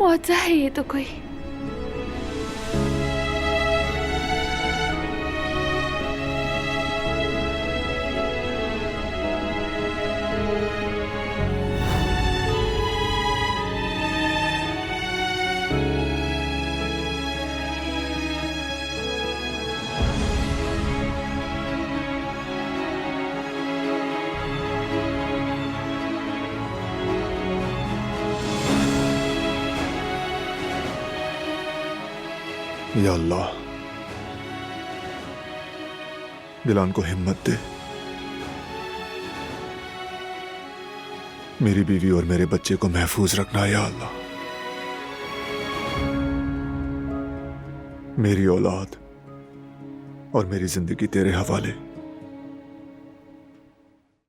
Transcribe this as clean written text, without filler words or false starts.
मौजा है ये तो कोई। या अल्लाह, दिलान को हिम्मत दे। मेरी बीवी और मेरे बच्चे को महफूज रखना या अल्लाह। मेरी औलाद और मेरी जिंदगी तेरे हवाले।